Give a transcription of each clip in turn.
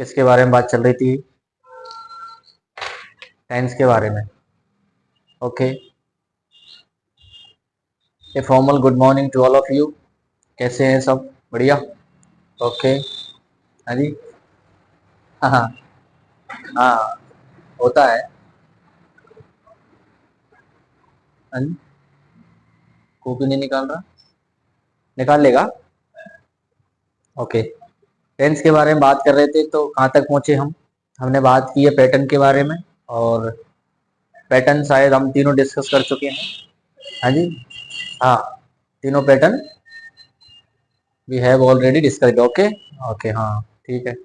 किसके बारे में बात चल रही थी? टेंस के बारे में। Okay, a formal good morning to all of you. कैसे हैं सब? बढ़िया। ओके। हाँ जी। हाँ हाँ हाँ, होता है। हाँ जी, कॉपी नहीं निकाल रहा, निकाल लेगा। ओके, टेंस के बारे में बात कर रहे थे तो कहाँ तक पहुँचे हम? हमने बात की है पैटर्न के बारे में, और पैटर्न शायद हम तीनों डिस्कस कर चुके हैं। हाँ जी, हाँ, तीनों pattern we have already discussed. Okay okay, हाँ ठीक है।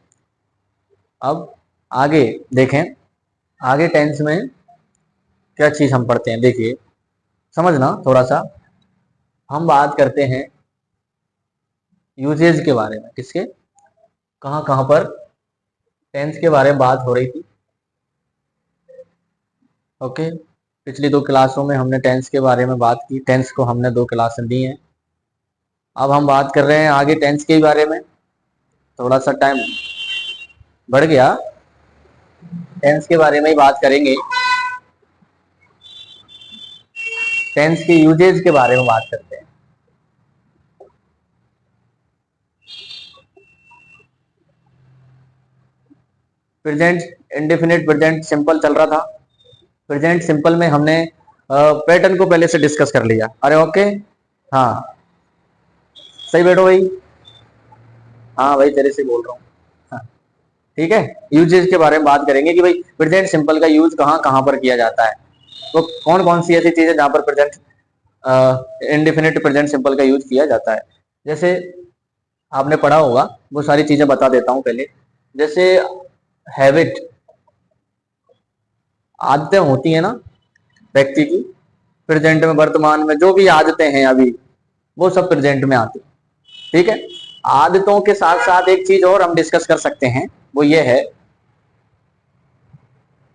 अब आगे देखें, आगे टेंस में क्या चीज़ हम पढ़ते हैं, देखिए समझना थोड़ा सा। हम बात करते हैं यूजेज के बारे में। किसके? कहाँ कहाँ पर टेंस के बारे में बात हो रही थी। ओके, पिछली 2 क्लासों में हमने टेंस के बारे में बात की। टेंस को हमने 2 क्लासें दी हैं। अब हम बात कर रहे हैं आगे टेंस के बारे में। थोड़ा सा टाइम बढ़ गया, टेंस के बारे में ही बात करेंगे। टेंस के यूजेज के बारे में बात करते हैं। प्रेजेंट इंडेफिनिट प्रेजेंट सिंपल चल रहा था। प्रेजेंट सिंपल में हमने पैटर्न को पहले से डिस्कस कर लिया। अरे ओके, हाँ सही बैठो भाई। हाँ भाई, तेरे से बोल रहा हूँ। हाँ, ठीक है। यूजेज के बारे में बात करेंगे कि भाई प्रेजेंट सिंपल का यूज कहाँ कहाँ पर किया जाता है। तो कौन कौन सी ऐसी चीजें जहाँ पर प्रेजेंट इंडेफिनिट प्रेजेंट सिंपल का यूज किया जाता है। जैसे आपने पढ़ा होगा, वो सारी चीजें बता देता हूँ पहले। जैसे हैबिट, आदतें होती है ना व्यक्ति की, प्रेजेंट में वर्तमान में जो भी आदतें हैं अभी, वो सब प्रेजेंट में आती है। ठीक है। आदतों के साथ साथ एक चीज और हम डिस्कस कर सकते हैं, वो ये है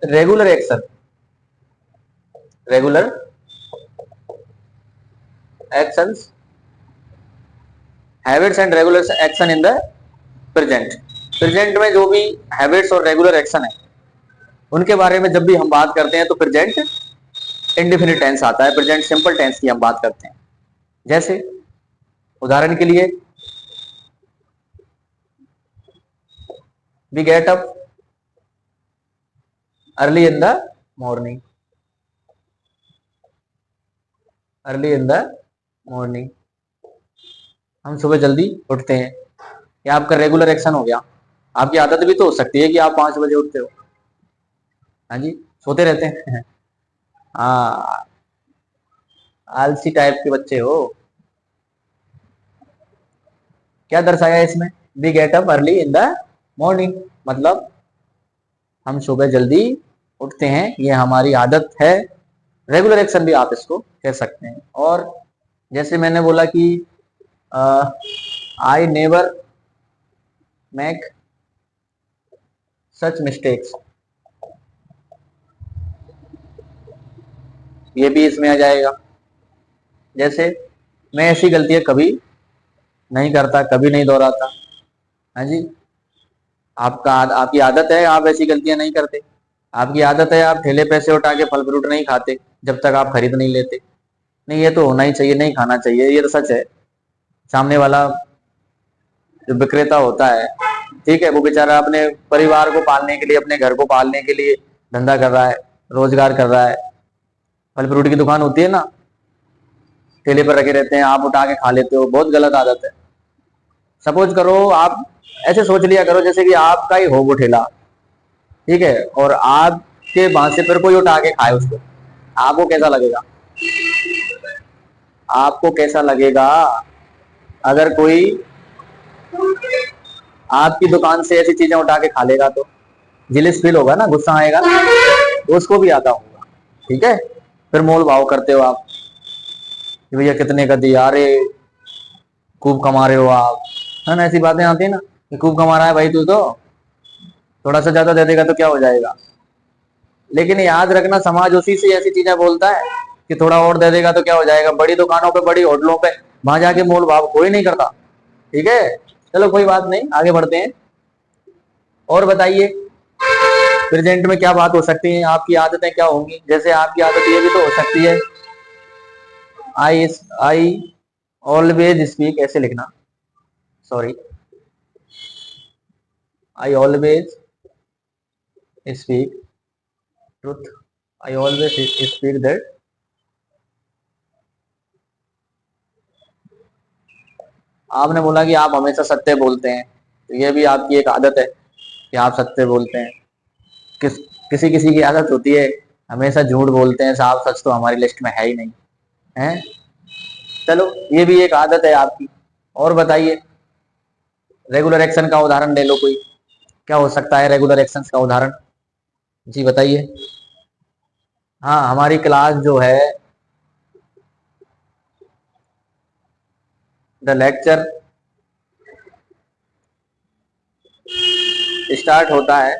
regular action. Regular actions, habits and regular action in the present. Present में जो भी हैबिट्स और रेगुलर एक्शन है, उनके बारे में जब भी हम बात करते हैं तो प्रेजेंट इंडेफिनिट टेंस आता है, प्रेजेंट सिंपल टेंस की हम बात करते हैं। जैसे उदाहरण के लिए, we get up early in the morning. Early in the morning, हम सुबह जल्दी उठते हैं। ये आपका रेगुलर एक्शन हो गया। आपकी आदत भी तो हो सकती है कि आप 5 बजे उठते हो। हाँ जी, सोते रहते हैं। हाँ, आलसी टाइप के बच्चे हो। क्या दर्शाया इसमें? We get up early in the morning, मतलब हम सुबह जल्दी उठते हैं, ये हमारी आदत है। रेगुलर एक्शन भी आप इसको कह सकते हैं। और जैसे मैंने बोला कि I never make such mistakes, ये भी इसमें आ जाएगा। जैसे मैं ऐसी गलतियां कभी नहीं करता, कभी नहीं दोहराता। हाँ जी, आपकी आदत है, आप ऐसी गलतियां नहीं करते। आपकी आदत है, आप ठेले पैसे उठा के फल फ्रूट नहीं खाते जब तक आप खरीद नहीं लेते। नहीं, ये तो होना ही चाहिए, नहीं खाना चाहिए, ये तो सच है। सामने वाला जो विक्रेता होता है, ठीक है, वो बेचारा अपने परिवार को पालने के लिए, अपने घर को पालने के लिए धंधा कर रहा है, रोजगार कर रहा है। फल फ्रूट की दुकान होती है ना, ठेले पर रखे रहते हैं, आप उठा के खा लेते हो, बहुत गलत आदत है। सपोज करो, आप ऐसे सोच लिया करो जैसे कि आपका ही हो वो ठेला, ठीक है, और आपके वहां से फिर कोई उठा के खाए उसको, आपको कैसा लगेगा? आपको कैसा लगेगा अगर कोई आपकी दुकान से ऐसी चीजें उठा के खा लेगा? तो जिलिस फील होगा ना, गुस्सा आएगा, तो उसको भी आता होगा। ठीक है, फिर मोल भाव करते हो आप कि भैया कितने का दिया, अरे खूब कमा रहे हो आप, है ना, ऐसी बातें आती है ना कि खूब कमा रहा है भाई तू, तो थोड़ा सा ज्यादा दे देगा तो क्या हो जाएगा। लेकिन याद रखना, समाज उसी से ऐसी चीजें बोलता है कि थोड़ा और दे देगा तो क्या हो जाएगा। बड़ी दुकानों पे, बड़ी होटलों पे, वहां जाके मोल भाव कोई नहीं करता। ठीक है, चलो कोई बात नहीं, आगे बढ़ते हैं। और बताइए प्रेजेंट में क्या बात हो सकती है, आपकी आदतें क्या होंगी। जैसे आपकी आदत ये भी तो हो सकती है, आई ऑलवेज स्पीक, ऐसे लिखना, sorry, I always speak truth, I always speak that. आपने बोला कि आप हमेशा सत्य बोलते हैं, तो ये भी आपकी एक आदत है कि आप सत्य बोलते हैं। किसी किसी की आदत होती है हमेशा झूठ बोलते हैं, साफ सच तो हमारी लिस्ट में है ही नहीं है। चलो ये भी एक आदत है आपकी। और बताइए रेगुलर एक्शन का उदाहरण ले लो कोई, क्या हो सकता है रेगुलर एक्शन का उदाहरण, जी बताइए। हाँ, हमारी क्लास जो है, द लेक्चर स्टार्ट होता है,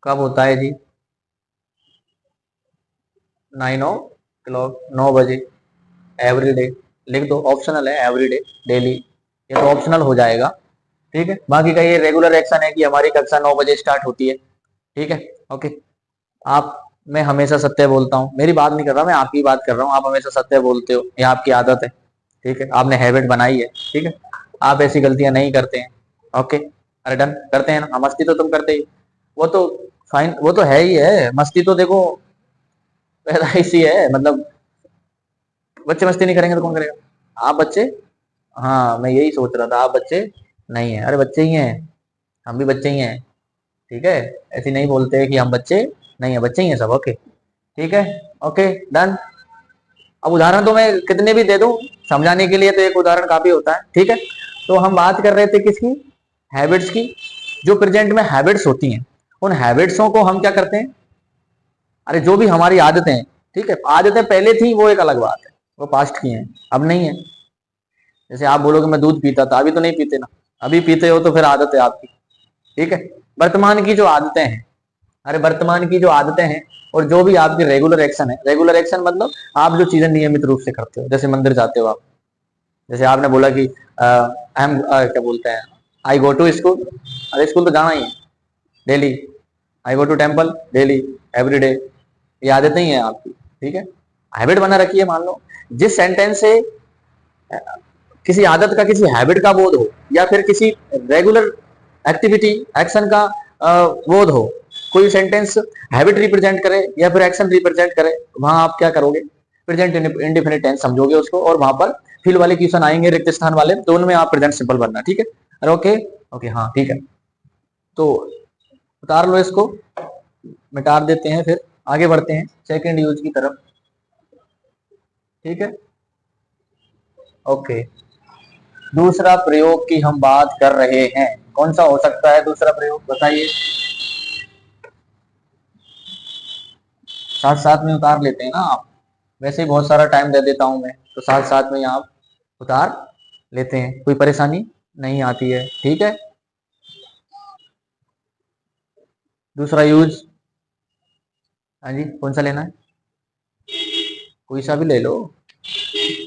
कब होता है जी, 9 o'clock, 9 बजे, एवरी डे। लिख दो, ऑप्शनल है, एवरी डे, डेली, ये तो ऑप्शनल हो जाएगा। ठीक है, बाकी का ये रेगुलर एक्शन है कि हमारी कक्षा 9 बजे स्टार्ट होती है। ठीक है, ओके। आप, मैं हमेशा सत्य बोलता हूँ, मेरी बात नहीं कर रहा, मैं आपकी बात कर रहा हूँ। आप हमेशा सत्य बोलते हो, ये आपकी आदत है। ठीक है, आपने हैबिट बनाई है। ठीक है, आप ऐसी गलतियां नहीं करते हैं। ओके, अरे डन, करते हैं ना। हाँ, मस्ती तो तुम करते ही, वो तो फाइन, वो तो है ही है। मस्ती तो देखो पैदाइशी है, मतलब बच्चे मस्ती नहीं करेंगे तो कौन करेगा। आप बच्चे, हाँ मैं यही सोच रहा था, आप बच्चे नहीं है। अरे बच्चे ही हैं, हम भी बच्चे ही हैं। ठीक है, ऐसे नहीं बोलते कि हम बच्चे नहीं है, बच्चे ही हैं सब। ओके, ठीक है, ओके डन। अब उदाहरण तो मैं कितने भी दे दूं समझाने के लिए, तो एक उदाहरण काफी होता है। ठीक है, तो हम बात कर रहे थे किसकी, हैबिट्स की। जो प्रेजेंट में हैबिट्स होती हैं, उन हैबिट्सों को हम क्या करते हैं, अरे जो भी हमारी आदतें हैं, ठीक है, आदतें पहले थी वो एक अलग बात है, वो पास्ट की हैं, अब नहीं है। जैसे आप बोलोगे मैं दूध पीता था, अभी तो नहीं पीते ना, अभी पीते हो तो फिर आदत है आपकी। ठीक है, वर्तमान की जो आदतें हैं, अरे वर्तमान की जो आदतें हैं, और जो भी आपकी रेगुलर एक्शन है, रेगुलर एक्शन मतलब आप जो चीजें नियमित रूप से करते हो, जैसे मंदिर जाते हो आप, जैसे आपने बोला कि क्या बोलते हैं, आई गो टू स्कूल, अरे स्कूल तो जाना ही है daily, I go to temple daily, every day, ये आदतें ही है आपकी। ठीक है, हैबिट बना रखी है। मान लो जिस सेंटेंस से किसी आदत का, किसी हैबिट का बोध हो, या फिर किसी रेगुलर एक्टिविटी, एक्शन का बोध हो, कोई सेंटेंस हैबिट रिप्रेजेंट करे या फिर एक्शन रिप्रेजेंट करे, वहां आप क्या करोगे, प्रेजेंट इंडिफिनिट टेंस समझोगे उसको, और वहां पर फिल वाले क्वेश्चन आएंगे, रिक्त स्थान वाले, तो उनमें आप प्रेजेंट सिंपल बनना। ठीक है, अरे ओके, ओके हाँ ठीक है, तो उतार लो इसको, मिटा देते हैं, फिर आगे बढ़ते हैं सेकेंड यूज की तरफ। ठीक है, ओके, दूसरा प्रयोग की हम बात कर रहे हैं, कौन सा हो सकता है दूसरा प्रयोग, बताइए। साथ साथ में उतार लेते हैं ना आप, वैसे ही बहुत सारा टाइम दे देता हूं मैं, तो साथ साथ में आप उतार लेते हैं, कोई परेशानी नहीं आती है। ठीक है, दूसरा यूज, हाँ जी, कौन सा लेना है, कोई सा भी ले लो।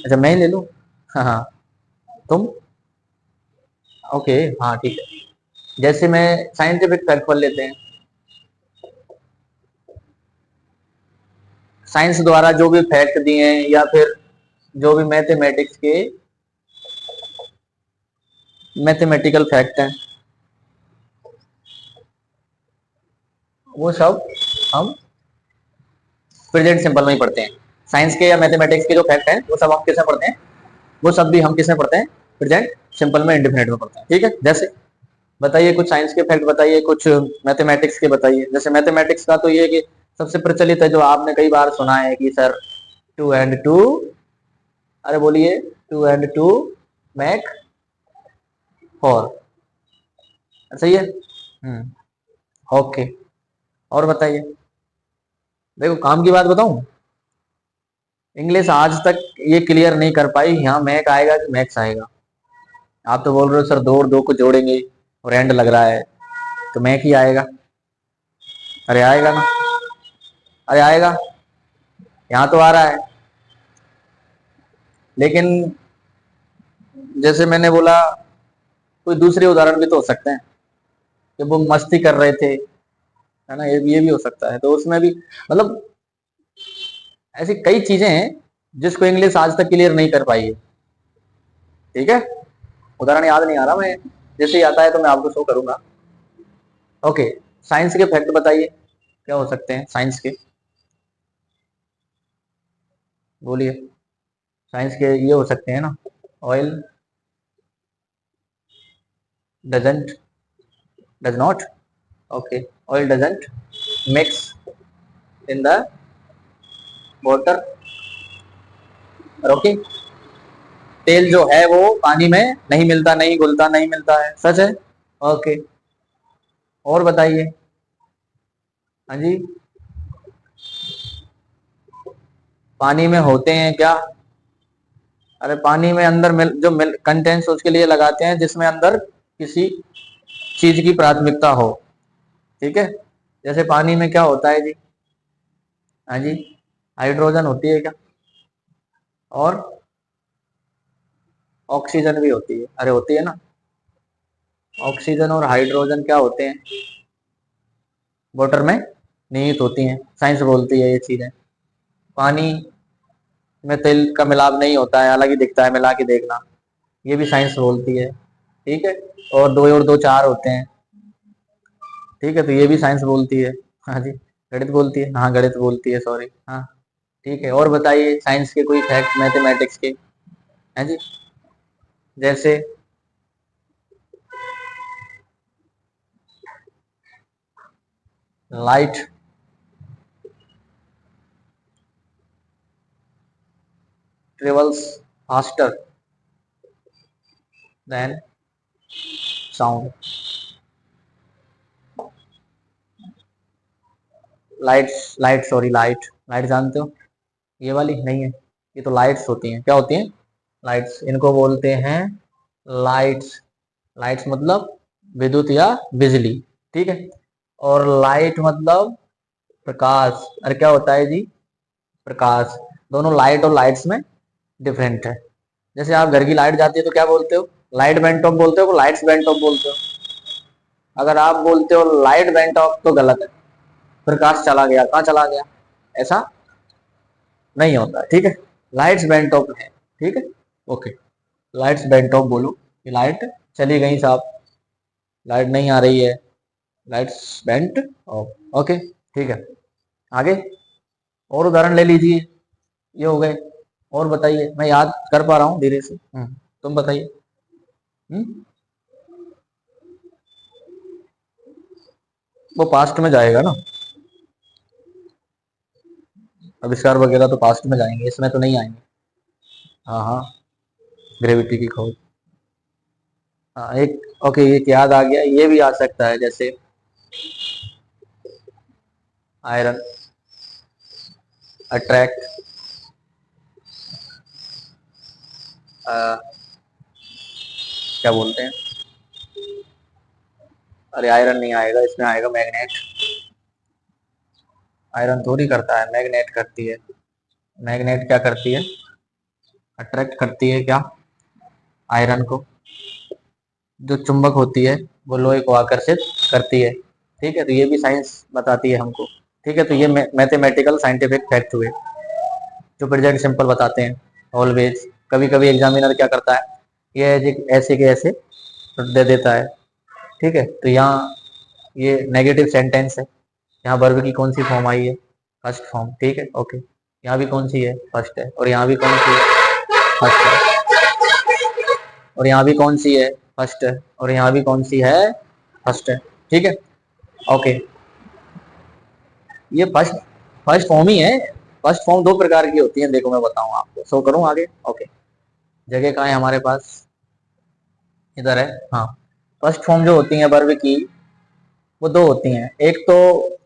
अच्छा मैं ही ले लूं, हाँ हाँ, तुम, ओके हाँ ठीक है। जैसे मैं साइंटिफिक फैक्ट पढ़ लेते हैं, साइंस द्वारा जो भी फैक्ट दिए हैं, या फिर जो भी मैथमेटिक्स के मैथमेटिकल फैक्ट हैं, वो सब हम प्रेजेंट सिंपल में ही पढ़ते हैं। साइंस के या मैथमेटिक्स के जो फैक्ट हैं वो सब हम किसमें पढ़ते हैं, वो सब भी हम किसमें पढ़ते हैं, प्रेजेंट सिंपल में, इंडिफिनिट में पढ़ते हैं। ठीक है, जैसे बताइए कुछ साइंस के फैक्ट बताइए, कुछ मैथमेटिक्स के बताइए। जैसे मैथमेटिक्स का तो ये है कि सबसे प्रचलित है, जो आपने कई बार सुना है कि सर 2 and 2, अरे बोलिए, 2 and 2 मेक 4, सही है। ओके, और बताइए, देखो काम की बात बताऊं, इंग्लिश आज तक ये क्लियर नहीं कर पाई यहाँ मैक आएगा कि मैक्स आएगा। आप तो बोल रहे हो सर दो और दो को जोड़ेंगे और एंड लग रहा है, तो मैक ही आएगा। अरे आएगा ना, अरे आएगा, यहाँ तो आ रहा है। लेकिन जैसे मैंने बोला, कोई दूसरे उदाहरण भी तो हो सकते हैं। कि वो मस्ती कर रहे थे, है ना, ये भी हो सकता है। तो उसमें भी मतलब ऐसी कई चीजें हैं जिसको इंग्लिश आज तक क्लियर नहीं कर पाई है। ठीक है, उदाहरण याद नहीं आ रहा, मैं जैसे ही आता है तो मैं आपको शो करूंगा। ओके, साइंस के फैक्ट बताइए, क्या हो सकते हैं साइंस के, बोलिए। साइंस के ये हो सकते हैं ना, oil doesn't does not, okay, oil doesn't mix in the water, okay, तेल जो है वो पानी में नहीं मिलता, नहीं घुलता, नहीं मिलता है, सच है। ओके, और बताइए। हाँ जी, पानी में होते हैं क्या? अरे पानी में अंदर जो कंटेंट्स उसके लिए लगाते हैं जिसमें अंदर किसी चीज की प्राथमिकता हो। ठीक है, जैसे पानी में क्या होता है जी? हाँ जी, हाइड्रोजन होती है क्या? और ऑक्सीजन भी होती है, अरे होती है ना। ऑक्सीजन और हाइड्रोजन क्या होते हैं? वाटर में निहित होती हैं, साइंस बोलती है ये चीजें। पानी में तेल का मिलाप नहीं होता है, अलग ही दिखता है, मिला के देखना, ये भी साइंस बोलती है। ठीक है, और दो चार होते हैं। ठीक है, तो ये भी साइंस बोलती है। हाँ जी, गणित बोलती है, हाँ गणित बोलती है, सॉरी, हाँ। ठीक है, और बताइए साइंस के कोई फैक्ट मैथमेटिक्स के। हाँ जी, जैसे light travels faster than sound. Light sorry, light light जानते हो, ये वाली नहीं है, ये तो लाइट्स होती हैं, क्या होती हैं? लाइट्स, इनको बोलते हैं लाइट्स। लाइट्स मतलब विद्युत या बिजली। ठीक है, और लाइट मतलब प्रकाश। अरे क्या होता है जी? प्रकाश। दोनों लाइट और लाइट्स में डिफरेंट है। जैसे आप घर की लाइट जाती है तो क्या बोलते हो? लाइट बेंट ऑफ बोलते हो, लाइट्स बेंट ऑफ बोलते हो? अगर आप बोलते हो लाइट बेंट ऑफ तो गलत है, प्रकाश चला गया, कहाँ चला गया, ऐसा नहीं होता है। ठीक है, लाइट्स बेंट ऑफ है। ठीक है, ओके, लाइट्स बेंट ऑफ बोलो कि लाइट चली गई साहब, लाइट नहीं आ रही है, लाइट्स बेंट ऑफ। ओके, ठीक है, आगे और उदाहरण ले लीजिए, ये हो गए। और बताइए, मैं याद कर पा रहा हूँ धीरे से। तुम बताइए। हम्म, वो पास्ट में जाएगा ना, आविष्कार वगैरह तो पास्ट में जाएंगे, इसमें तो नहीं आएंगे। हाँ हाँ, ग्रेविटी की खोज। हाँ एक, ओके, एक याद आ गया, ये भी आ सकता है, जैसे आयरन अट्रैक्ट, क्या बोलते हैं, अरे आयरन नहीं आएगा, इसमें आएगा मैग्नेट। आयरन थोड़ी करता है, मैग्नेट करती है। मैग्नेट क्या करती है? अट्रैक्ट करती है क्या? आयरन को। जो चुंबक होती है वो लोहे को आकर्षित करती है। ठीक है, तो ये भी साइंस बताती है हमको। ठीक है, तो ये मैथमेटिकल साइंटिफिक फैक्ट हुए जो प्रेजेंट सिंपल बताते हैं ऑलवेज। कभी कभी एग्जामिनर क्या करता है, ये ऐसे के ऐसे दे देता है। ठीक है, तो यहाँ ये नेगेटिव सेंटेंस है, यहाँ वर्ब की कौन सी फॉर्म आई है? First form. ठीक है, ओके, यहाँ भी कौन सी है? फर्स्ट है, और यहाँ भी कौन सी है? फर्स्ट है, और यहाँ भी कौन सी है? फर्स्ट है, और यहाँ भी कौन सी है? फर्स्ट है। ठीक है, ओके, ये फर्स्ट फर्स्ट फॉर्म ही है। फर्स्ट फॉर्म दो प्रकार की होती है, देखो मैं बताऊँ आपको, शो करूँ आगे। ओके, जगह कहाँ है हमारे पास? इधर है, हाँ। फर्स्ट फॉर्म जो होती है वर्ब की, वो दो होती हैं, एक तो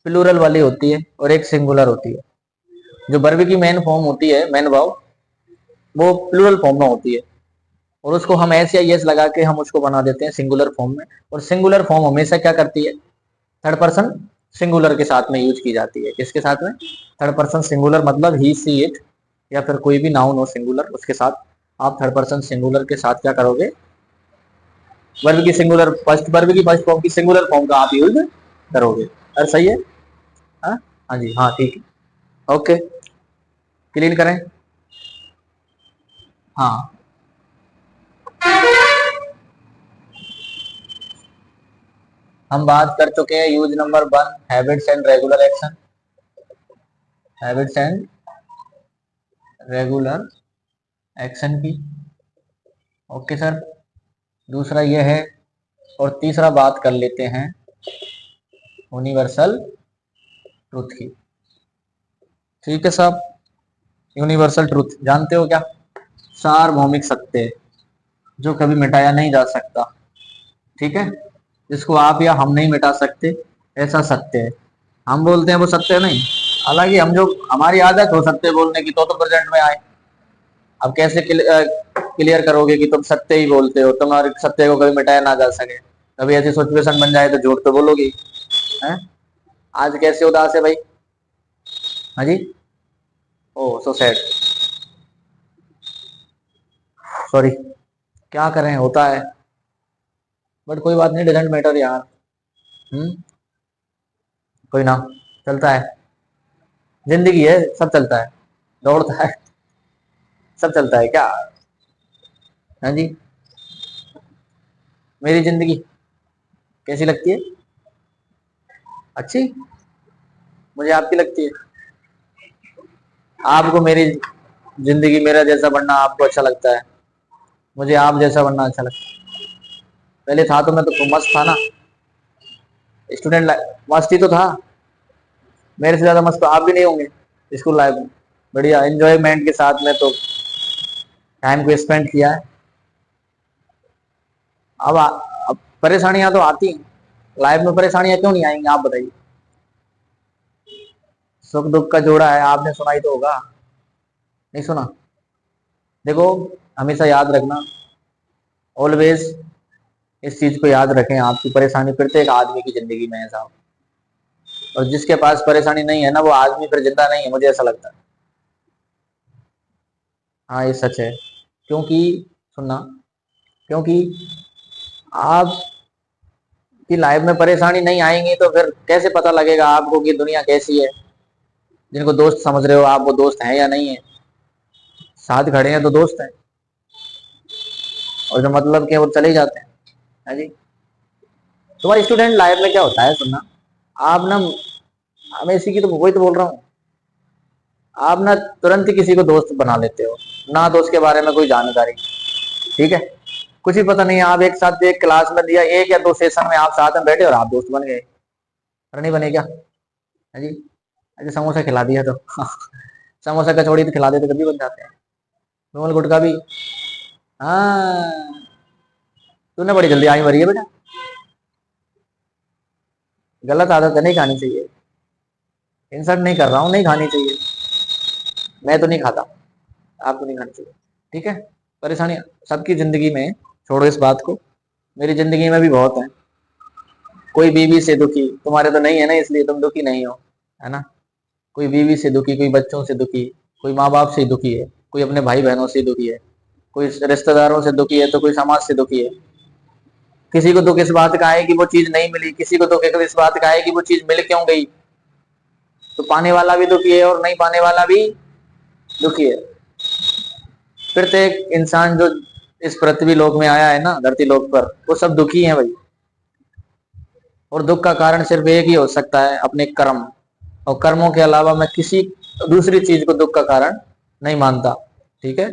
प्लूरल वाली होती है और एक सिंगुलर होती है। जो वर्ब की मेन फॉर्म होती है, मेन वर्ब, वो प्लूरल फॉर्म में होती है, और उसको हम एस या यस लगा के हम उसको बना देते हैं सिंगुलर फॉर्म में। और सिंगुलर फॉर्म हमेशा क्या करती है? थर्ड पर्सन सिंगुलर के साथ में यूज की जाती है। किसके साथ में? थर्ड पर्सन सिंगुलर, मतलब ही सी इट, या फिर कोई भी नाउन हो सिंगुलर, उसके साथ आप थर्ड पर्सन सिंगुलर के साथ क्या करोगे? वर्ब की सिंगुलर वर्ब की फर्स्ट फॉर्म की सिंगुलर फॉर्म का आप यूज करोगे। अरे सही है। हाँ हाँ जी, हाँ ठीक है, ओके, क्लीन करें। हाँ, हम बात कर चुके हैं use number 1, habits and regular action. Habits and regular action की, ओके सर। दूसरा ये है, और तीसरा बात कर लेते हैं यूनिवर्सल ट्रुथ की। ठीक है साहब, यूनिवर्सल ट्रुथ जानते हो क्या? सार्वभौमिक सत्य, जो कभी मिटाया नहीं जा सकता। ठीक है, जिसको आप या हम नहीं मिटा सकते, ऐसा सत्य है। हम बोलते हैं वो सत्य नहीं, हालांकि हम जो हमारी आदत हो सत्य बोलने की, तो प्रेजेंट में आए। अब कैसे क्लियर करोगे कि तुम सत्य ही बोलते हो, तुम्हारे सत्य को कभी मिटाया ना जा सके? कभी ऐसी सिचुएशन बन जाए तो झूठ तो बोलोगी। हैं? आज कैसे उदास है भाई? हाँ जी, ओ सो सैड, सॉरी, क्या करें, होता है, बट कोई बात नहीं, डजेंट मैटर यार। हम्म, कोई ना, चलता है, जिंदगी है, सब चलता है, दौड़ता है, सब चलता है क्या? हाँ जी, मेरी जिंदगी कैसी लगती है? अच्छी, मुझे आपकी लगती है। आपको मेरी जिंदगी, मेरा जैसा बनना आपको अच्छा लगता है, मुझे आप जैसा बनना अच्छा लगता है। पहले था तो मैं तो मस्त था ना, स्टूडेंट लाइफ मस्त ही तो था, मेरे से ज्यादा मस्त तो आप भी नहीं होंगे। स्कूल लाइफ में बढ़िया एंजॉयमेंट के साथ में तो टाइम को स्पेंड किया है। अब परेशानियां तो आती हैं लाइफ में, परेशानियां क्यों नहीं आएंगी आप बताइए? सुख दुख का जोड़ा है, आपने सुना ही तो होगा, नहीं सुना? देखो, हमेशा याद रखना, ऑलवेज इस चीज को याद रखें, आपकी परेशानी प्रत्येक आदमी की जिंदगी में है साहब, और जिसके पास परेशानी नहीं है ना, वो आदमी फिर जिंदा नहीं है, मुझे ऐसा लगता है। हाँ ये सच है, क्योंकि सुनना, क्योंकि आपकी लाइफ में परेशानी नहीं आएंगी तो फिर कैसे पता लगेगा आपको कि दुनिया कैसी है? जिनको दोस्त समझ रहे हो आप, वो दोस्त हैं या नहीं है? साथ खड़े हैं तो दोस्त हैं, और जो मतलब के वो चले ही जाते हैं। है जी, तुम्हारी स्टूडेंट लाइफ में क्या होता है, सुनना, आप ना, मैं इसी की तो वही तो बोल रहा हूँ, आप ना तुरंत ही किसी को दोस्त बना लेते हो, ना तो उसके बारे में कोई जानकारी, ठीक है, कुछ भी पता नहीं है, आप एक साथ एक क्लास में दिया, एक या दो सेशन में आप साथ में बैठे और आप दोस्त बन गए, और नहीं बने क्या? है जी, अच्छा समोसा खिला दिया तो समोसा कचौड़ी तो खिला देते कभी बन जाते हैं, रोल गुटका भी। हाँ, तूने बड़ी जल्दी आई भरी है बेटा, गलत आदत है, नहीं खानी चाहिए, इंसल्ट नहीं कर रहा हूँ, नहीं खानी चाहिए, मैं तो नहीं खाता, आपको नहीं खानी चाहिए, ठीक है। परेशानी सबकी जिंदगी में, छोड़ो इस बात को, मेरी जिंदगी में भी बहुत है। कोई बीवी से दुखी, तुम्हारे तो नहीं है ना, इसलिए तुम दुखी नहीं हो, है ना? कोई बीवी से दुखी, कोई बच्चों से दुखी, कोई माँ बाप से दुखी है, कोई अपने भाई बहनों से दुखी है, कोई रिश्तेदारों से दुखी है, तो कोई समाज से दुखी है। किसी को दुख इस बात का है कि वो चीज नहीं मिली, किसी को दुख इस बात का है कि वो चीज मिल क्यों गई। तो पाने वाला भी दुखी है और नहीं पाने वाला भी दुखी है। प्रत्येक इंसान जो इस पृथ्वी लोक में आया है ना, धरती लोक पर, वो सब दुखी है भाई, और दुख का कारण सिर्फ एक ही हो सकता है, अपने कर्म, और कर्मों के अलावा मैं किसी दूसरी चीज को दुख का कारण नहीं मानता, ठीक है।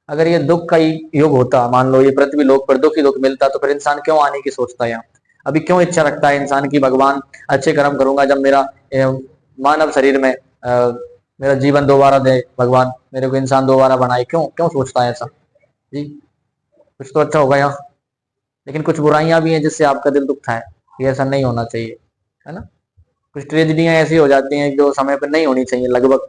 अगर ये दुख का ही युग होता, मान लो ये पृथ्वी लोक पर दुख ही दुख मिलता, तो फिर इंसान क्यों आने की सोचता है यहाँ? अभी क्यों इच्छा रखता है इंसान की भगवान अच्छे कर्म करूंगा, जब मेरा मानव शरीर में मेरा जीवन दोबारा दे भगवान, मेरे को इंसान दोबारा बनाए, क्यों क्यों सोचता है ऐसा? जी, कुछ तो अच्छा होगा यहाँ, लेकिन कुछ बुराइयां भी हैं जिससे आपका दिल दुखता है, ये ऐसा नहीं होना चाहिए, है ना? कुछ ट्रेजिडियां ऐसी हो जाती हैं जो समय पर नहीं होनी चाहिए, लगभग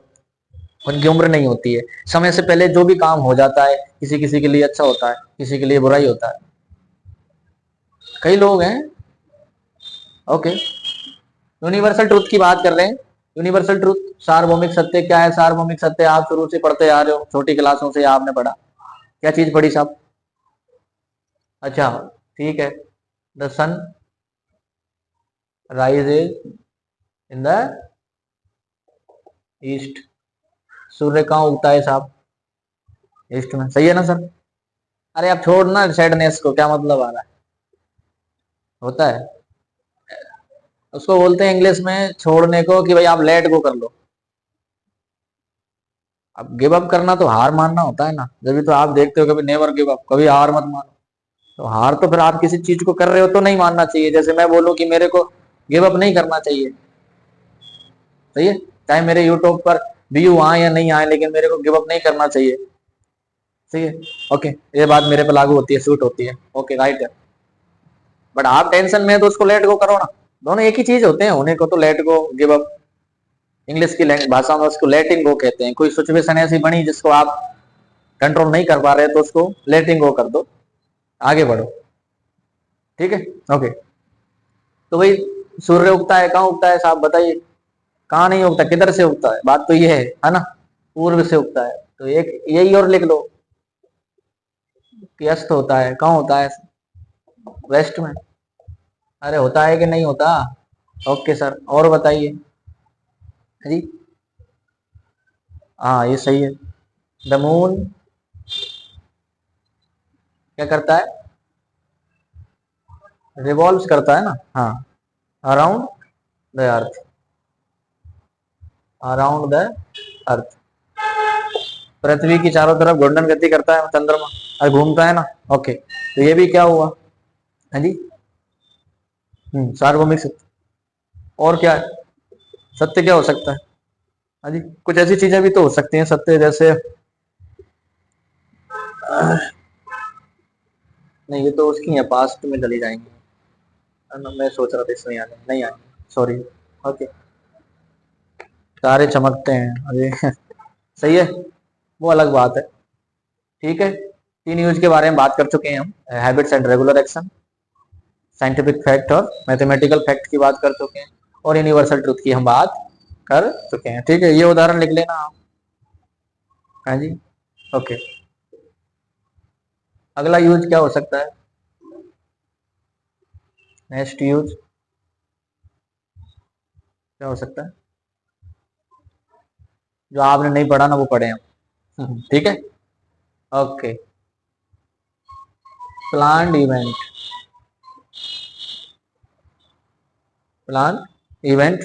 उनकी उम्र नहीं होती है, समय से पहले जो भी काम हो जाता है, किसी किसी के लिए अच्छा होता है, किसी के लिए बुरा ही होता है। कई लोग हैं, ओके, यूनिवर्सल ट्रुथ की बात कर रहे हैं। यूनिवर्सल ट्रुथ, सार्वभौमिक सत्य क्या है? सार्वभौमिक सत्य आप शुरू से पढ़ते आ रहे हो, छोटी क्लासों से आपने पढ़ा, क्या चीज पढ़ी साहब? अच्छा, ठीक है, the sun rises in the east. सूर्य कहाँ उगता है साहब? ईस्ट में। सही है ना सर? अरे आप छोड़ ना सैडनेस को, क्या मतलब आ रहा है? होता है, उसको बोलते हैं इंग्लिश में छोड़ने को कि भाई आप लेट गो कर लो। अब गिव अप करना तो हार मानना होता है ना, जब तो आप देखते हो कभी नेवर गिव अप, कभी हार मत मानो। तो हार तो फिर आप किसी चीज को कर रहे हो तो नहीं मानना चाहिए। जैसे मैं बोलूं कि मेरे को गिव अप नहीं करना चाहिए, सही है, चाहे मेरे यूट्यूब पर व्यू आए या नहीं आए, लेकिन मेरे को गिव अप नहीं करना चाहिए, सही है। ओके, ये बात मेरे पे लागू होती है, सूट होती है, ओके राइट है। बट आप टेंशन में है तो उसको लेट गो करो ना, दोनों एक ही चीज होते हैं, होने को तो let go give up. English की भाषा में उसको लेटिंग गो कहते हैं। कोई सिचुएशन ऐसी बनी जिसको आप कंट्रोल नहीं कर पा रहे तो उसको लेटिंग गो कर दो, आगे बढ़ो, ठीक है। ओके, तो भाई सूर्य उगता है, कहाँ उगता है साहब बताइए? कहाँ नहीं उगता, किधर से उगता है? बात तो ये है ना, पूर्व से उगता है। तो एक यही और लिख लो कि अस्त होता है, कहाँ होता है? वेस्ट में। अरे होता है कि नहीं होता? ओके सर, और बताइए जी। हाँ ये सही है। द मून क्या करता है? रिवॉल्व करता है ना, हाँ, around the earth, around the earth. पृथ्वी की चारों तरफ घूर्णन गति करता है चंद्रमा, और घूमता है ना। ओके, तो ये भी क्या हुआ? हाँ जी, सार्वभौमिक सत्य। और क्या है? सत्य क्या हो सकता है? हाँ जी, कुछ ऐसी चीजें भी तो हो सकती हैं सत्य, जैसे नहीं ये तो उसकी है, पास्ट में चली जाएंगी, है ना, मैं सोच रहा था इसमें आने नहीं आने, सॉरी। ओके, तारे चमकते हैं, अरे सही है, वो अलग बात है, ठीक है। तीन यूज के बारे में बात कर चुके हैं हम, habits and regular action, scientific fact और मैथमेटिकल फैक्ट की बात कर चुके हैं, और यूनिवर्सल ट्रूथ की हम बात कर चुके हैं, ठीक है। ये उदाहरण लिख लेना आप। हाँ जी, ओके। अगला यूज क्या हो सकता है? नेक्स्ट यूज क्या हो सकता है? जो आपने नहीं पढ़ा ना वो पढ़े हम ठीक है, okay. Planned event, plan event,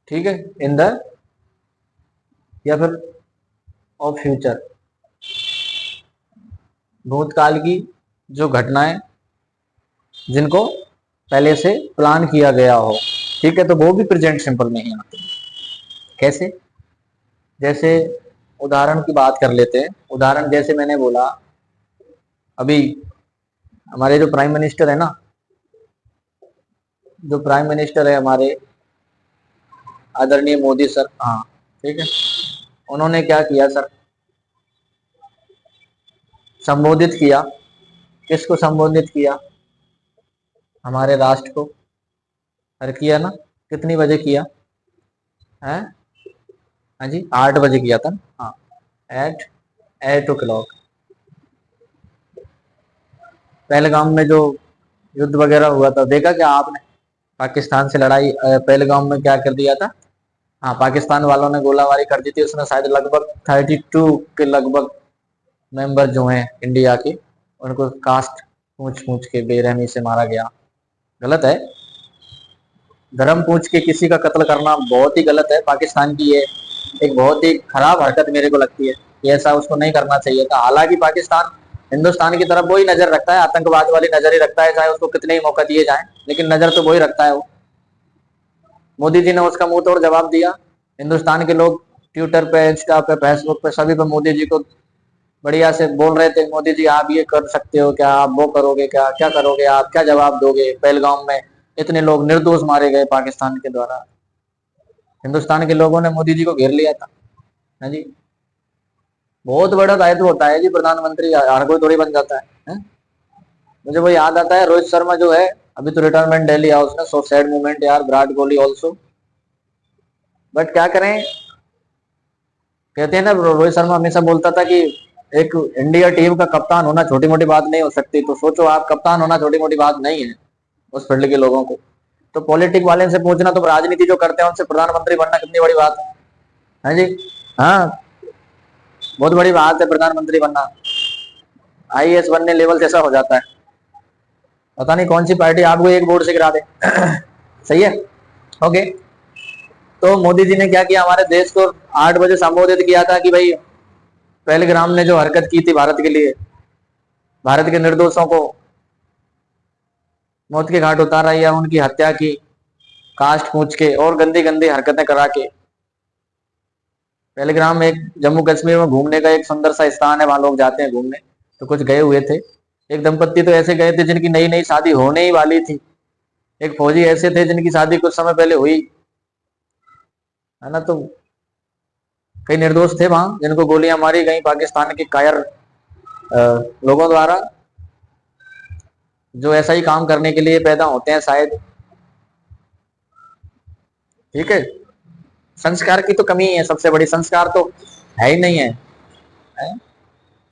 ठीक है, इन द, या फिर ऑफ फ्यूचर, भूतकाल की जो घटनाएं जिनको पहले से प्लान किया गया हो, ठीक है, तो वो भी प्रेजेंट सिंपल में ही आते हैं। कैसे? जैसे उदाहरण की बात कर लेते हैं, उदाहरण जैसे मैंने बोला अभी, हमारे जो प्राइम मिनिस्टर है ना, जो प्राइम मिनिस्टर है हमारे आदरणीय मोदी सर, हाँ ठीक है, उन्होंने क्या किया सर? संबोधित किया, किसको संबोधित किया? हमारे राष्ट्र को। अरे किया ना, कितनी बजे किया है? हाँ जी, 8 बजे किया था, हाँ, एट 8 o'clock। पहलगाम में जो युद्ध वगैरह हुआ था, देखा क्या आपने? पाकिस्तान से लड़ाई, पहलगाम में क्या कर दिया था? हाँ, पाकिस्तान वालों ने गोलाबारी कर दी थी, उसमें शायद लगभग 32 के लगभग मेंबर जो हैं इंडिया के, उनको कास्ट पूछ पूछ के बेरहमी से मारा गया। गलत है, धर्म पूछ के किसी का कत्ल करना बहुत ही गलत है। पाकिस्तान की ये एक बहुत ही खराब हरकत मेरे को लगती है कि ऐसा उसको नहीं करना चाहिए था। हालांकि पाकिस्तान हिंदुस्तान की तरफ वही नजर रखता है, आतंकवाद वाली नजर ही रखता है, चाहे उसको कितने ही मौका दिए जाए, लेकिन नजर तो वही रखता है वो। मोदी जी ने उसका मुंह तोड़ जवाब दिया। हिंदुस्तान के लोग ट्विटर पे, इंस्टा पे, फेसबुक पे, सभी पे मोदी जी को बढ़िया से बोल रहे थे, मोदी जी आप ये कर सकते हो क्या, आप वो करोगे क्या, क्या करोगे आप, क्या जवाब दोगे? पहलगाम में इतने लोग निर्दोष मारे गए पाकिस्तान के द्वारा, हिंदुस्तान के लोगों ने मोदी जी को घेर लिया था। हाँ जी, बहुत बड़ा दायित्व होता है जी, प्रधानमंत्री हर कोई थोड़ी बन जाता है? मुझे वो याद आता है, रोहित शर्मा जो है अभी तो रिटायरमेंट ले लिया उसने, सो सैड मोमेंट यार, विराट कोहली ऑल्सो। बट क्या करें, कहते हैं ना, रोहित शर्मा हमेशा बोलता था कि एक इंडिया टीम का कप्तान होना छोटी मोटी बात नहीं हो सकती। तो सोचो आप, कप्तान होना छोटी मोटी बात नहीं है उस फील्ड के लोगों को। तो पॉलिटिक वाले से पूछना, तो राजनीति जो करते हैं उनसे प्रधानमंत्री बनना कितनी बड़ी बात है। हाँ जी, हाँ, बहुत बड़ी बात है प्रधानमंत्री बनना। आईएएस बनने लेवल जैसा हो जाता है। पता नहीं कौन सी पार्टी आपको एक वोट से गिरा दे। सही है, ओके। तो मोदी जी ने क्या किया, हमारे देश को 8 बजे संबोधित किया था कि भाई पहलगाम ने जो हरकत की थी भारत के लिए, भारत के निर्दोषों को मौत के घाट उतारा या उनकी हत्या की कास्ट पूछ के और गंदी गंदी हरकतें करा के। पहलगाम एक जम्मू कश्मीर में घूमने का एक सुंदर सा स्थान है, वहां लोग जाते हैं घूमने। तो कुछ गए हुए थे, एक दंपत्ति तो ऐसे गए थे जिनकी नई नई शादी होने ही वाली थी। एक फौजी ऐसे थे जिनकी शादी कुछ समय पहले हुई, है ना। तो कई निर्दोष थे वहां जिनको गोलियां मारी गई पाकिस्तान के कायर लोगों द्वारा, जो ऐसा ही काम करने के लिए पैदा होते हैं शायद। ठीक है, संस्कार की तो कमी है सबसे बड़ी, संस्कार तो है ही नहीं है?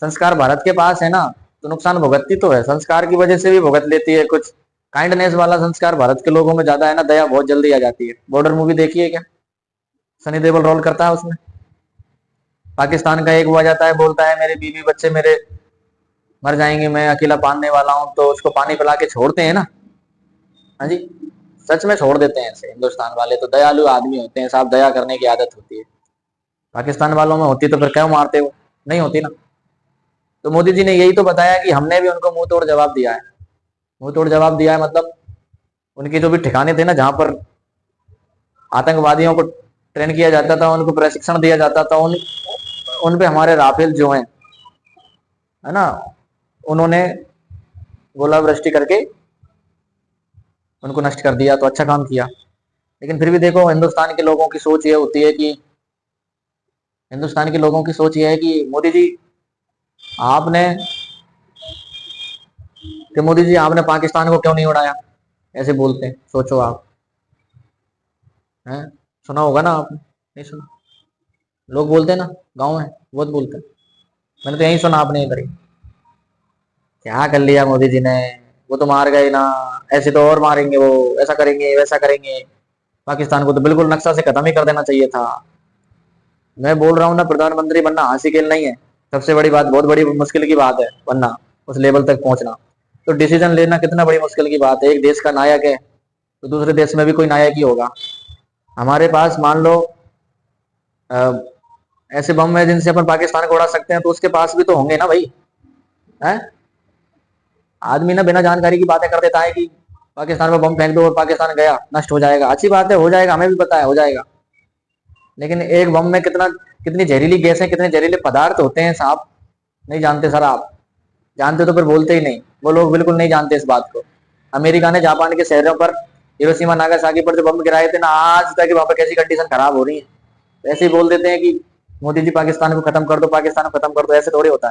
संस्कार भारत के पास है ना, तो नुकसान भुगतती तो है, संस्कार की वजह से भी भुगत लेती है कुछ। काइंडनेस वाला संस्कार भारत के लोगों में ज्यादा है ना, दया बहुत जल्दी आ जाती है। बॉर्डर मूवी देखिए क्या, सनी देओल रोल करता है उसमें। पाकिस्तान का एक हुआ जाता है, बोलता है मेरे बीवी बच्चे मेरे मर जाएंगे, मैं अकेला पालने वाला हूँ, तो उसको पानी पिला के छोड़ते हैं ना। हाँ जी, सच में छोड़ देते हैं ऐसे। हिंदुस्तान वाले तो दयालु आदमी होते हैं साहब, दया करने की आदत होती है। पाकिस्तान वालों में होती तो फिर क्यों मारते हो, नहीं होती ना। तो मोदी जी ने यही तो बताया कि हमने भी उनको मुंह तोड़ जवाब दिया है। मुंह तोड़ जवाब दिया है मतलब उनके जो भी ठिकाने थे ना, जहां पर आतंकवादियों को ट्रेन किया जाता था, उनको प्रशिक्षण दिया जाता था, उन पे हमारे राफेल जो हैं, है ना, उन्होंने गोलावृष्टि करके उनको नष्ट कर दिया। तो अच्छा काम किया। लेकिन फिर भी देखो, हिंदुस्तान के लोगों की सोच ये होती है कि हिंदुस्तान के लोगों की सोच ये है कि मोदी जी आपने मोदी जी आपने पाकिस्तान को क्यों नहीं उड़ाया, ऐसे बोलते हैं। सोचो आप, हैं, सुना होगा ना आपने, नहीं सुना? लोग बोलते हैं ना, गांव में बहुत बोलते हैं। मैंने तो यही सुना, आपने करी। क्या कर लिया मोदी जी ने, वो तो मार गए ना, ऐसे तो और मारेंगे, वो ऐसा करेंगे वैसा करेंगे। पाकिस्तान को तो बिल्कुल नक्शा से खत्म ही कर देना चाहिए था। मैं बोल रहा हूँ ना, प्रधानमंत्री बनना हासी खेल नहीं है। सबसे बड़ी बात, बहुत बड़ी मुश्किल की बात है बनना, उस लेवल तक पहुंचना। तो डिसीजन लेना कितना बड़ी मुश्किल की बात है। एक देश का नायक है तो दूसरे देश में भी कोई नायक ही होगा। हमारे पास मान लो ऐसे बम है जिनसे अपन पाकिस्तान को उड़ा सकते हैं, तो उसके पास भी तो होंगे ना भाई, है। आदमी ना बिना जानकारी की बातें कर देता है कि पाकिस्तान में बम फेंक दो और पाकिस्तान गया, नष्ट हो जाएगा। अच्छी बात है, हो जाएगा, हमें भी पता है हो जाएगा। लेकिन एक बम में कितनी जहरीली गैसें, कितने जहरीले पदार्थ होते हैं साहब, नहीं जानते सर आप। जानते तो फिर बोलते ही नहीं, वो लोग बिल्कुल नहीं जानते इस बात को। अमेरिका ने जापान के शहरों पर, हिरोशिमा नागासाकी पर जो बम गिराए थे ना, आज तक वहां पर कैसी कंडीशन खराब हो रही है। ऐसे ही बोल देते हैं कि मोदी जी पाकिस्तान को खत्म कर दो, पाकिस्तान को खत्म कर दो, ऐसे थोड़ी होता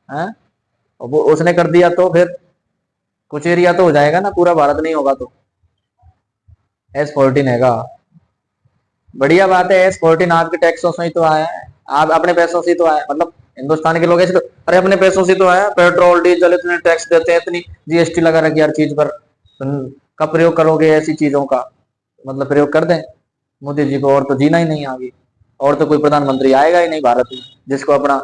है। वो उसने कर दिया तो फिर कुछ एरिया तो हो जाएगा ना, पूरा भारत नहीं होगा। तो S14 हैगा, बढ़िया बात है। S14 आपके टैक्सों से ही तो आया है, आप अपने पैसों से ही तो आया। मतलब हिंदुस्तान के लोग ऐसे तो, अरे अपने पैसों से तो आया, पेट्रोल डीजल इतने टैक्स देते हैं, इतनी जीएसटी लगा रखी हर चीज पर, कब प्रयोग करोगे ऐसी चीजों का? मतलब प्रयोग कर दें मोदी जी को, और तो जीना ही नहीं आगे। और तो कोई प्रधानमंत्री आएगा ही नहीं भारत में जिसको अपना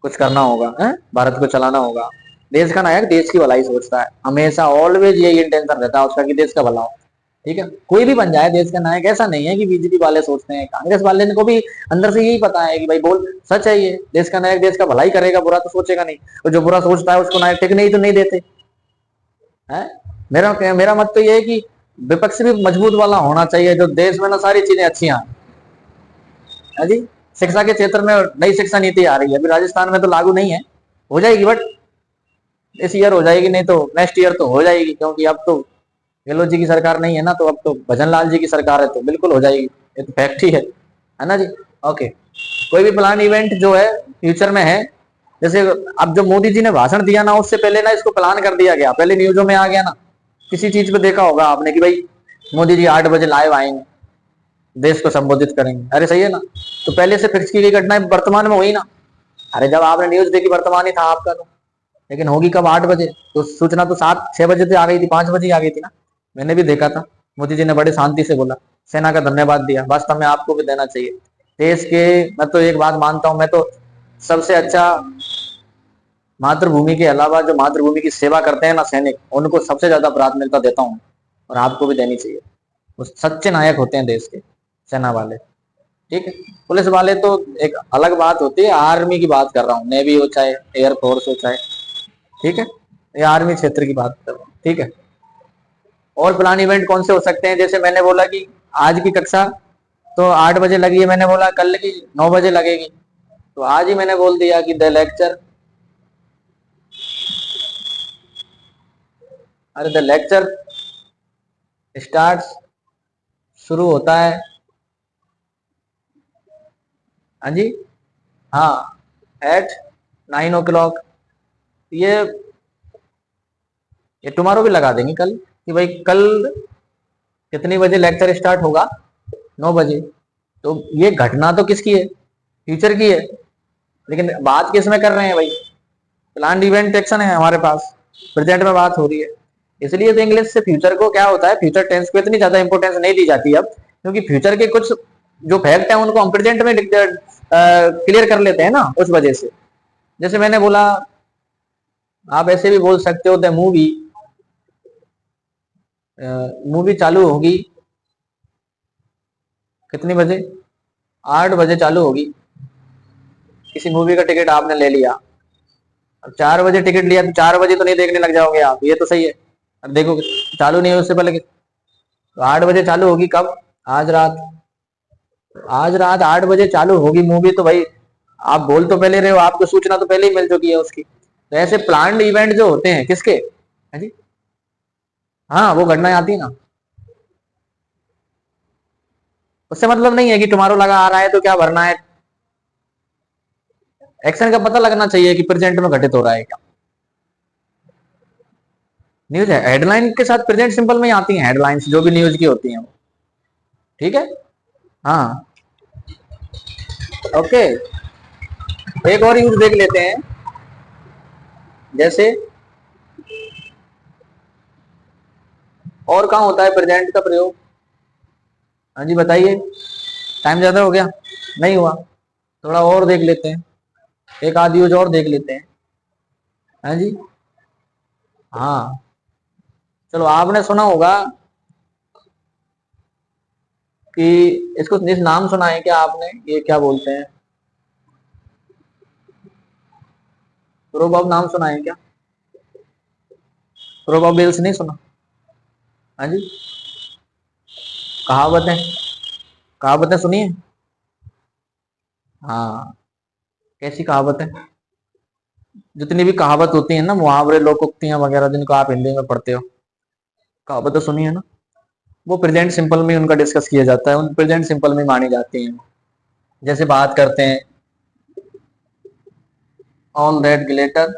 कुछ करना होगा, है, भारत को चलाना होगा। देश का नायक देश की भलाई सोचता है हमेशा, ऑलवेज यही इंटेंशन रहता है उसका कि देश का भला हो। ठीक है, कोई भी बन जाए देश का नायक, ऐसा नहीं है कि बीजेपी वाले सोचते हैं, कांग्रेस वाले को भी अंदर से यही पता है कि भाई बोल सच है, ये देश का नायक देश का भलाई करेगा, बुरा तो सोचेगा नहीं। और जो बुरा सोचता है उसको नायक टिकने ही तो नहीं देते है। मेरा मत तो ये है कि विपक्ष भी मजबूत वाला होना चाहिए, जो देश में ना सारी चीजें अच्छी आए। है जी, शिक्षा के क्षेत्र में नई शिक्षा नीति आ रही है, अभी राजस्थान में तो लागू नहीं है, हो जाएगी, बट इस ईयर हो जाएगी, नहीं तो नेक्स्ट ईयर तो हो जाएगी। क्योंकि अब तो गहलोत जी की सरकार नहीं है ना, तो अब तो भजन लाल जी की सरकार है, तो बिल्कुल हो जाएगी, ये तो फैक्ट ही है ना जी। ओके, कोई भी प्लान इवेंट जो है फ्यूचर में है, जैसे अब जो मोदी जी ने भाषण दिया ना, उससे पहले ना इसको प्लान कर दिया गया, पहले न्यूजों में आ गया ना। किसी चीज पे देखा होगा आपने कि भाई मोदी जी 8 बजे लाइव आएंगे, देश को संबोधित करेंगे, अरे सही है ना। तो पहले से फिक्स की गई घटनाएं वर्तमान में हुई ना, अरे जब आपने न्यूज देखी वर्तमान ही था आपका तो, लेकिन होगी कब? 8 बजे। तो सूचना तो 7-6 बजे से आ गई थी, 5 बजे आ गई थी ना। मैंने भी देखा था। मोदी जी ने बड़े शांति से बोला, सेना का धन्यवाद दिया। वास्तव में आपको भी देना चाहिए। देश के, मैं तो एक बात मानता हूं, मैं तो सबसे अच्छा मातृभूमि के अलावा जो मातृभूमि की सेवा करते हैं ना सैनिक, उनको सबसे ज्यादा प्राथमिकता देता हूँ। और आपको भी देनी चाहिए। वो सच्चे नायक होते हैं देश के, सेना वाले। ठीक है। पुलिस वाले तो एक अलग बात होती है, आर्मी की बात कर रहा हूँ, नेवी हो चाहे एयरफोर्स हो चाहे, ठीक है, ये आर्मी क्षेत्र की बात कर रहा हूँ। ठीक है। और प्लान इवेंट कौन से हो सकते हैं? जैसे मैंने बोला कि आज की कक्षा तो 8 बजे लगी है, मैंने बोला कल की 9 बजे लगेगी। तो आज ही मैंने बोल दिया कि द लेक्चर, अरे द लेक्चर स्टार्ट, शुरू होता है। हाँ जी, हाँ, एट 9 o'clock। ये ये टुमारो भी लगा देंगे कल, कि भाई कल कितनी बजे लेक्चर स्टार्ट होगा? 9 बजे। तो ये घटना तो किसकी है? फ्यूचर की है। लेकिन बात किस में कर रहे हैं भाई? प्लान इवेंट एक्शन है हमारे पास, प्रेजेंट में बात हो रही है। इसलिए तो इंग्लिश से फ्यूचर को क्या होता है, फ्यूचर टेंस को इतनी ज्यादा इंपॉर्टेंस नहीं दी जाती अब, क्योंकि फ्यूचर के कुछ जो फैक्ट है उनको हम प्रेजेंट में क्लियर कर लेते हैं ना, उस वजह से। जैसे मैंने बोला, आप ऐसे भी बोल सकते हो द मूवी, मूवी चालू होगी कितनी बजे? 8 बजे चालू होगी। किसी मूवी का टिकट आपने ले लिया, अब 4 बजे टिकट लिया तो 4 बजे तो नहीं देखने लग जाओगे आप, ये तो सही है। अब देखो चालू नहीं है उससे पहले तो 8 बजे चालू होगी कब? आज रात। आज रात 8 बजे चालू होगी मूवी, तो भाई आप बोल तो पहले रहे हो, आपको सूचना तो पहले ही मिल चुकी है उसकी। तो ऐसे प्लान्ड इवेंट जो होते हैं किसके, है जी, हाँ, वो घटनाएं आती है ना। उससे मतलब नहीं है कि टुमारो लगा आ रहा है तो क्या भरना है। एक्शन का पता लगना चाहिए कि प्रेजेंट में घटित हो रहा है क्या। न्यूज है, हेडलाइन के साथ प्रेजेंट सिंपल में ही आती हैं हेडलाइंस, जो भी न्यूज की होती हैं वो। ठीक है। हाँ, ओके। एक और यूज देख लेते हैं। जैसे और कहाँ होता है प्रेजेंट का प्रयोग? हाँ जी बताइए। टाइम ज्यादा हो गया? नहीं हुआ। थोड़ा और देख लेते हैं, एक आध यूज और देख लेते हैं। हाँ जी, हाँ, चलो। आपने सुना होगा कि इसको, इस नाम सुना है क्या आपने? ये क्या बोलते हैं, प्रोवर्ब नाम सुना है क्या? प्रोवर्बिल्स नहीं सुना? हाँ जी, कहावतें, कहावतें सुनिए। हाँ, कैसी कहावतें? जितनी भी कहावत होती है ना, मुहावरे, लोकोक्तियां वगैरह, जिनको आप हिंदी में पढ़ते हो, कहावतें सुनी है ना? वो प्रेजेंट सिंपल में उनका डिस्कस किया जाता है, उन प्रेजेंट सिंपल में मानी जाती हैं। जैसे बात करते हैं, ऑल दैट ग्लिटर,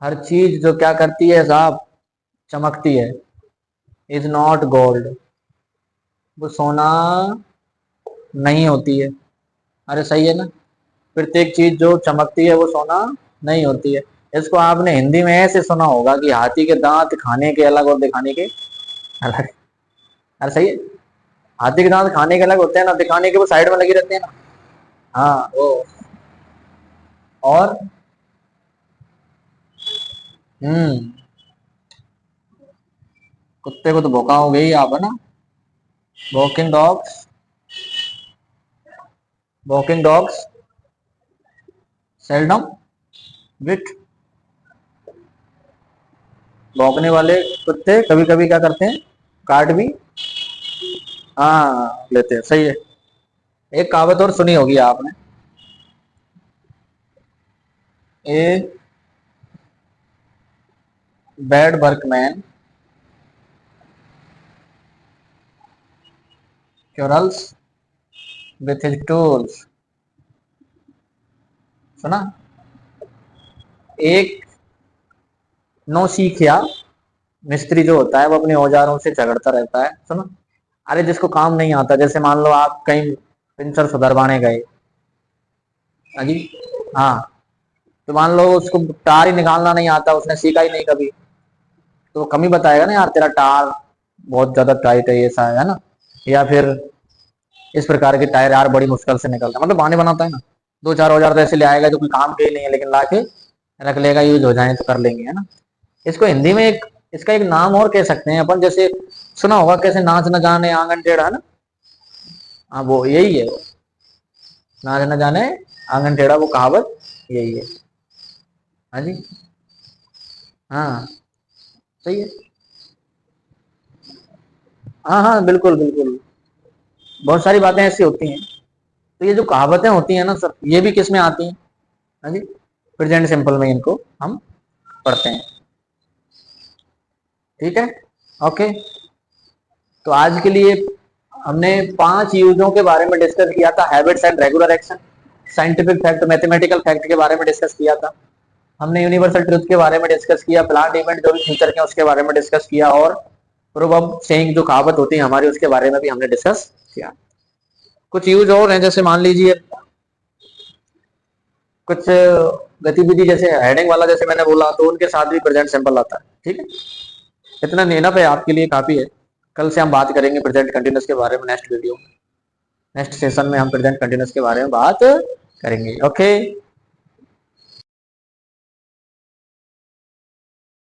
हर चीज जो क्या करती है साहब, चमकती है, इज नॉट गोल्ड, वो सोना नहीं होती है। अरे सही है ना। प्रत्येक चीज जो चमकती है वो सोना नहीं होती है। इसको आपने हिंदी में ऐसे सुना होगा कि हाथी के दांत खाने के अलग और दिखाने के अलग। अरे सही है। हाथी के दांत खाने के अलग होते हैं ना, दिखाने के वो साइड में लगे रहते हैं ना। हाँ वो। और हम्म, कुत्ते को तो भौंका हो गई आप, है ना? Walking dogs, walking dogs seldom bite, भौंकने वाले कुत्ते कभी कभी क्या करते हैं, काट भी, हाँ, लेते हैं। सही है। एक कहावत और सुनी होगी आपने, a bad workman quarrels with his tools, सुना? एक नौसिखिया मिस्त्री जो होता है वो अपने औजारों से झगड़ता रहता है, सुना? अरे जिसको काम नहीं आता, जैसे मान लो आप कहीं पिंचर सुधरवाने गए, हाँ जी। हाँ, तो मान लो उसको टार ही निकालना नहीं आता, उसने सीखा ही नहीं कभी, तो कमी बताएगा ना यार तेरा टार बहुत ज्यादा टाइट है, ऐसा है ना। या फिर इस प्रकार के टायर यार बड़ी मुश्किल से निकलता है, मतलब बहाने बनाता है ना। 2-4 औजार तो ऐसे ले आएगा जो कोई काम के ही नहीं है, लेकिन लाके रख लेगा, यूज हो जाए तो कर लेंगे, है ना। इसको हिंदी में एक, इसका एक नाम और कह सकते हैं अपन, जैसे सुना होगा कैसे नाच न जाने आंगन टेढ़ा, है ना। हाँ, वो यही है वो, नाच न जाने आंगन टेढ़ा, वो कहावत यही है। हाँ जी। हाँ, सही है। हाँ हाँ, बिल्कुल बिल्कुल, बहुत सारी बातें ऐसी होती हैं। तो ये जो कहावतें होती हैं ना सर, ये भी किस में आती हैं। हाँ जी, प्रेजेंट सिंपल में इनको हम पढ़ते हैं। ठीक है, ओके। तो आज के लिए हमने 5 यूजों के बारे में डिस्कस किया था, habits and regular action, scientific fact, mathematical fact के बारे में डिस्कस किया था, हमने यूनिवर्सल ट्रुथ के बारे में डिस्कस किया, प्लांट इवेंट जो भी फ्यूचर के उसके बारे में डिस्कस किया, और प्रोवर्ब सेइंग जो कहावत होती है हमारी, उसके बारे में भी हमने डिस्कस किया। कुछ यूज और हैं, जैसे मान लीजिए कुछ गतिविधि जैसे हेडिंग वाला, जैसे मैंने बोला, तो उनके साथ भी प्रेजेंट सिंपल आता है। ठीक है, इतना नेना पे आपके लिए काफी है। कल से हम बात करेंगे प्रेजेंट कंटिन्यूस के बारे में, नेक्स्ट वीडियो, नेक्स्ट सेशन में हम प्रेजेंट कंटिन्यूस के बारे में बात करेंगे। ओके।